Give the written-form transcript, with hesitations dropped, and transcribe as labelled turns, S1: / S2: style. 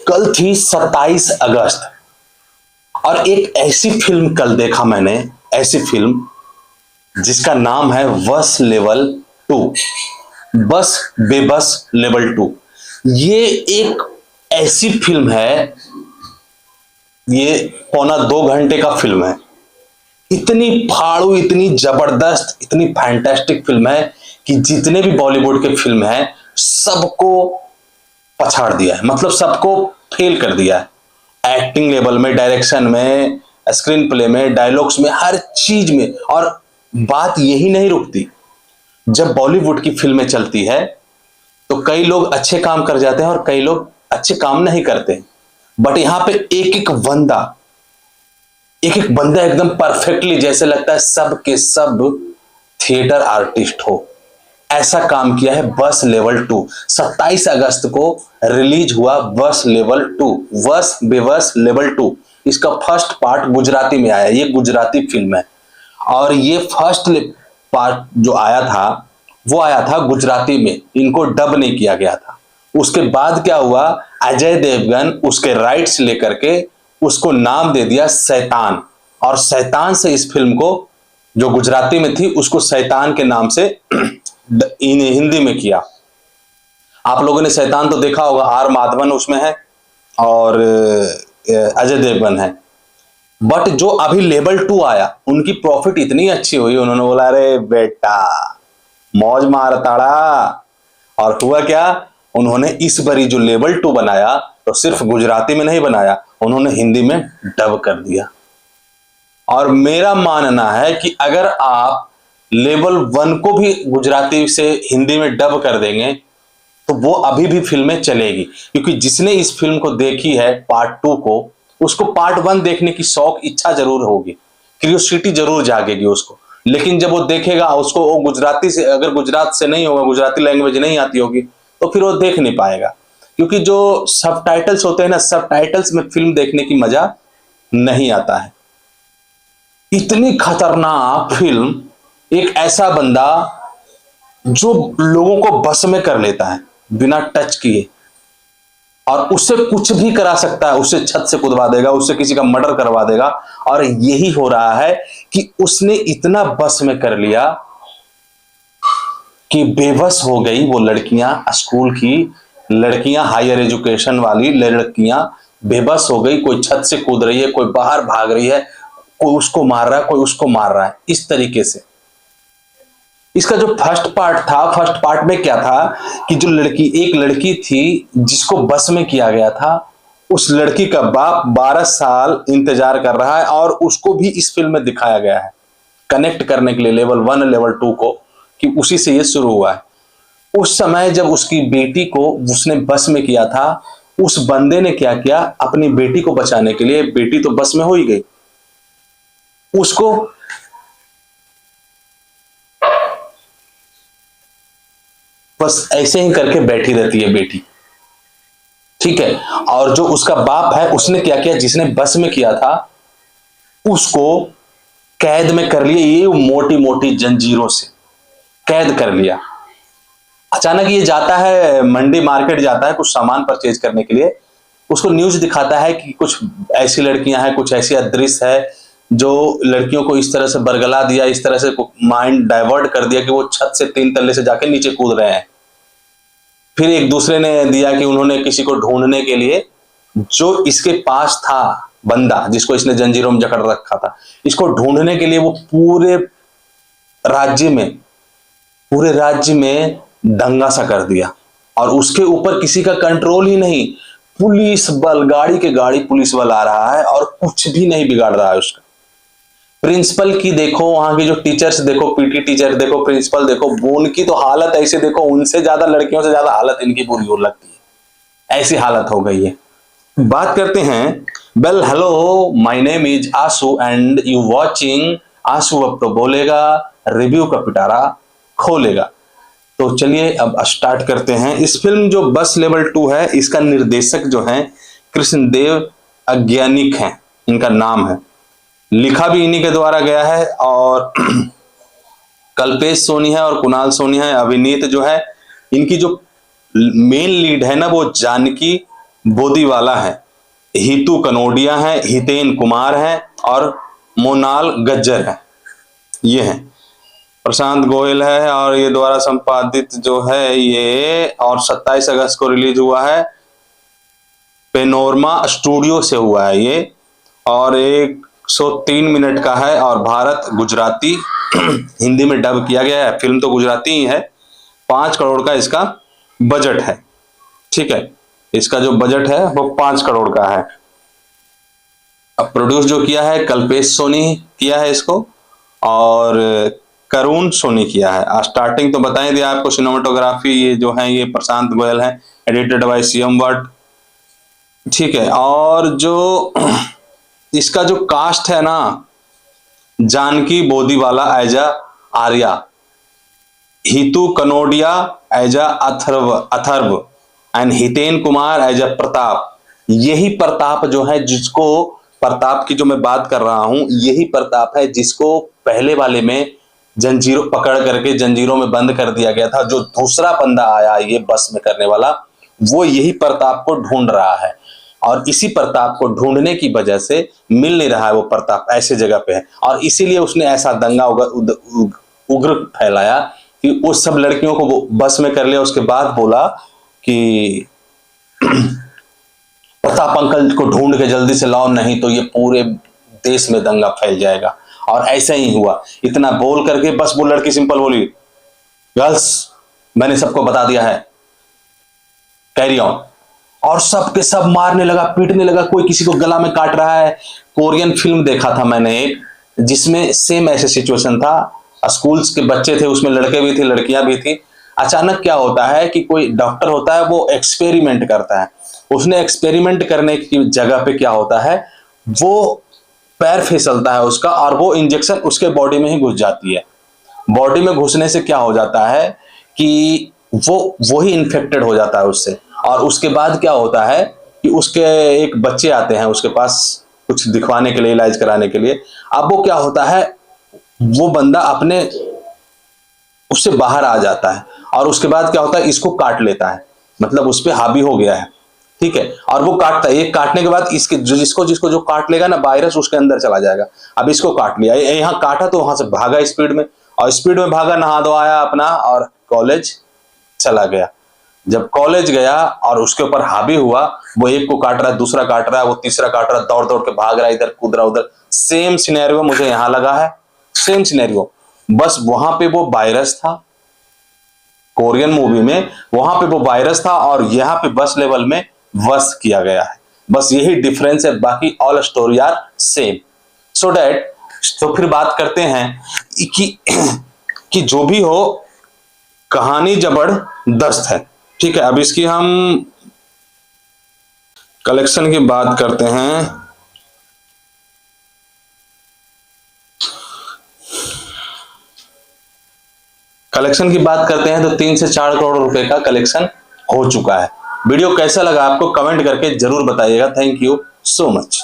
S1: कल थी 27 अगस्त और एक ऐसी फिल्म कल देखा मैंने, ऐसी फिल्म जिसका नाम है बस लेवल 2, बस बेबस लेवल 2। ये एक ऐसी फिल्म है, ये पौना 2 घंटे का फिल्म है। इतनी फाड़ू, इतनी जबरदस्त, इतनी फैंटास्टिक फिल्म है कि जितने भी बॉलीवुड के फिल्म हैं सबको पछाड़ दिया है, मतलब सबको फेल कर दिया है। एक्टिंग लेवल में, डायरेक्शन में, स्क्रीन प्ले में, डायलॉग्स में, हर चीज में। और बात यही नहीं रुकती, जब बॉलीवुड की फिल्में चलती है तो कई लोग अच्छे काम कर जाते हैं और कई लोग अच्छे काम नहीं करते, बट यहां पे एक एक बंदा एकदम परफेक्टली, जैसे लगता है सब के सब थिएटर आर्टिस्ट हो, ऐसा काम किया है बस लेवल 2। 27 अगस्त को रिलीज हुआ बस लेवल 2, बस बेबस लेवल 2। इसका फर्स्ट पार्ट गुजराती में आया, ये गुजराती फिल्म है। और ये फर्स्ट पार्ट जो आया था वो आया था गुजराती में, इनको डब नहीं किया गया था। उसके बाद क्या हुआ, अजय देवगन उसके राइट्स लेकर के उसको नाम दे दिया शैतान, और शैतान से इस फिल्म को, जो गुजराती में थी उसको शैतान के नाम से हिंदी में किया। आप लोगों ने शैतान तो देखा होगा, आर माधवन उसमें है और अजय देवगन है। बट जो अभी लेवल 2 आया, उनकी प्रॉफिट इतनी अच्छी हुई, उन्होंने बोला अरे बेटा मौज मार ताड़ा। और हुआ क्या, उन्होंने इस बारी जो लेवल 2 बनाया तो सिर्फ गुजराती में नहीं बनाया, उन्होंने हिंदी में डब कर दिया। और मेरा मानना है कि अगर आप लेवल 1 को भी गुजराती से हिंदी में डब कर देंगे तो वो अभी भी फिल्में चलेगी, क्योंकि जिसने इस फिल्म को देखी है पार्ट 2 को, उसको पार्ट 1 देखने की शौक, इच्छा जरूर होगी, क्यूरियोसिटी जरूर जागेगी उसको। लेकिन जब वो देखेगा, उसको वो गुजराती से, अगर गुजरात से नहीं होगा, गुजराती लैंग्वेज नहीं आती होगी, तो फिर वो देख नहीं पाएगा। क्योंकि जो सबटाइटल्स होते हैं ना, सबटाइटल्स में फिल्म देखने की मजा नहीं आता है। इतनी खतरनाक फिल्म, एक ऐसा बंदा जो लोगों को बस में कर लेता है बिना टच किए, और उससे कुछ भी करा सकता है, उससे छत से कूदवा देगा, उससे किसी का मर्डर करवा देगा। और यही हो रहा है कि उसने इतना बस में कर लिया कि बेबस हो गई वो लड़कियां, स्कूल की लड़कियां, हायर एजुकेशन वाली लड़कियां बेबस हो गई। कोई छत से कूद रही है, कोई बाहर भाग रही है, कोई उसको मार रहा है, कोई उसको मार रहा है, इस तरीके से। इसका जो फर्स्ट पार्ट था, फर्स्ट पार्ट में क्या था कि जो एक लड़की थी जिसको बस में किया गया था, उस लड़की का बाप 12 साल इंतजार कर रहा है, और उसको भी इस फिल्म में दिखाया गया है कनेक्ट करने के लिए लेवल 1 लेवल 2 को, कि उसी से ये शुरू हुआ है। उस समय जब उसकी बेटी को उसने बस में किया था, उस बंदे ने क्या किया, अपनी बेटी को बचाने के लिए, बेटी तो बस में हो ही गई, उसको बस ऐसे ही करके बैठी रहती है बेटी, ठीक है। और जो उसका बाप है, उसने क्या किया, जिसने बस में किया था उसको कैद में कर लिया, ये मोटी मोटी जंजीरों से कैद कर लिया। अचानक ये जाता है मंडी मार्केट, जाता है कुछ सामान परचेज करने के लिए, उसको न्यूज दिखाता है कि कुछ ऐसी लड़कियां हैं, कुछ ऐसी दृश्य है जो लड़कियों को इस तरह से बरगला दिया, इस तरह से माइंड डाइवर्ट कर दिया कि वो छत से 3 तल्ले से जाके नीचे कूद रहे हैं। फिर एक दूसरे ने दिया कि उन्होंने किसी को ढूंढने के लिए, जो इसके पास था बंदा जिसको इसने जंजीरों में जकड़ रखा था, इसको ढूंढने के लिए वो पूरे राज्य में दंगा सा कर दिया, और उसके ऊपर किसी का कंट्रोल ही नहीं। पुलिस बल, गाड़ी के गाड़ी पुलिस बल आ रहा है और कुछ भी नहीं बिगाड़ रहा है उसका। प्रिंसिपल की देखो, वहां के जो टीचर्स देखो, पीटी टीचर देखो, प्रिंसिपल देखो, उनकी तो हालत ऐसे देखो, उनसे ज्यादा, लड़कियों से ज्यादा हालत इनकी बुरी हो लगती है, ऐसी हालत हो गई है। बात करते हैं, well hello, my name is Ashu and you watching Ashu अब तो बोलेगा, रिव्यू का पिटारा खोलेगा। तो चलिए अब स्टार्ट करते हैं। इस फिल्म जो बस लेवल 2 है, इसका निर्देशक जो है कृष्णदेव अज्ञानिक हैं, इनका नाम है। लिखा भी इन्हीं के द्वारा गया है, और कल्पेश सोनी है और कुणाल सोनी है। अभिनीत जो है, इनकी जो मेन लीड है ना, वो जानकी बोदीवाला है, हितू कनोडिया है, हितेन कुमार है और मोनाल गज्जर है। ये है प्रशांत गोयल है और ये द्वारा संपादित जो है ये, और 27 अगस्त को रिलीज हुआ है। पेनोरमा स्टूडियो से हुआ है ये और 103 मिनट का है और भारत गुजराती हिंदी में डब किया गया है। फिल्म तो गुजराती ही है। 5 करोड़ का इसका बजट है। ठीक है, इसका जो बजट है वो 5 करोड़ का है। अब प्रोड्यूस जो किया है कल्पेश सोनी किया है इसको और करुण सोनी किया है। स्टार्टिंग तो बता ही दिया आपको, सिनेमाटोग्राफी ये जो है ये प्रशांत गोयल है, एडिटेड बाय सीएम भट्ट। ठीक है, और जो इसका जो कास्ट है ना, Janki Bodiwala as Arya, Hitu Kanodia as Atharva and Hiten Kumar as Pratap. यही प्रताप जो है, जिसको प्रताप की जो मैं बात कर रहा हूं, यही प्रताप है जिसको पहले वाले में जंजीरों पकड़ करके जंजीरों में बंद कर दिया गया था। जो दूसरा बंदा आया ये बस में करने वाला, वो यही प्रताप को ढूंढ रहा है और इसी प्रताप को ढूंढने की वजह से मिल नहीं रहा है। वो प्रताप ऐसे जगह पे है और इसीलिए उसने ऐसा दंगा उग्र फैलाया कि उस सब लड़कियों को वो बस में कर लिया। उसके बाद बोला कि प्रताप अंकल को ढूंढ के जल्दी से लाओ, नहीं तो ये पूरे देश में दंगा फैल जाएगा। और ऐसा ही हुआ। इतना बोल करके बस वो लड़की सिंपल बोली, गर्ल्स मैंने सबको बता दिया है, कैरी ऑन। और सब के सब मारने लगा, पीटने लगा, कोई किसी को गला में काट रहा है। कोरियन फिल्म देखा था मैंने एक, जिसमें सेम ऐसे सिचुएशन था। स्कूल्स के बच्चे थे, उसमें लड़के भी थे लड़कियां भी थी। अचानक क्या होता है कि कोई डॉक्टर होता है, वो एक्सपेरिमेंट करता है। उसने एक्सपेरिमेंट करने की जगह पे क्या होता है, वो पैर फिसलता है उसका और वो इंजेक्शन उसके बॉडी में ही घुस जाती है। बॉडी में घुसने से क्या हो जाता है कि वो ही इन्फेक्टेड हो जाता है उससे। और उसके बाद क्या होता है कि उसके एक बच्चे आते हैं उसके पास कुछ दिखवाने के लिए, इलाज कराने के लिए। अब वो क्या होता है, वो बंदा अपने उससे बाहर आ जाता है और उसके बाद क्या होता है, इसको काट लेता है, मतलब उस पर हावी हो गया है। ठीक है, और वो काटता है। ये काटने के बाद इसके जिसको जो काट लेगा ना वायरस, उसके अंदर चला जाएगा। अब इसको काट लिया, यहाँ काटा तो वहां से भागा स्पीड में, और स्पीड में भागा, नहा धो आया अपना और कॉलेज चला गया। जब कॉलेज गया और उसके ऊपर हावी हुआ, वो एक को काट रहा है, दूसरा काट रहा है, वो तीसरा काट रहा है, दौड़ दौड़ के भाग रहा है, इधर कूद रहा उधर। सेम सिनेरियो मुझे यहाँ लगा है, सेम सिनेरियो, बस वहां पे वो वायरस था कोरियन मूवी में, वहां पे वो वायरस था और यहाँ पे बस लेवल में वश किया गया है। बस यही डिफरेंस है, बाकी all story are same. So that, तो फिर बात करते हैं कि जो भी हो, कहानी जबरदस्त है। ठीक है, अब इसकी हम कलेक्शन की बात करते हैं। कलेक्शन की बात करते हैं तो 3 से 4 करोड़ रुपए का कलेक्शन हो चुका है। वीडियो कैसा लगा आपको कमेंट करके जरूर बताइएगा। Thank you so much.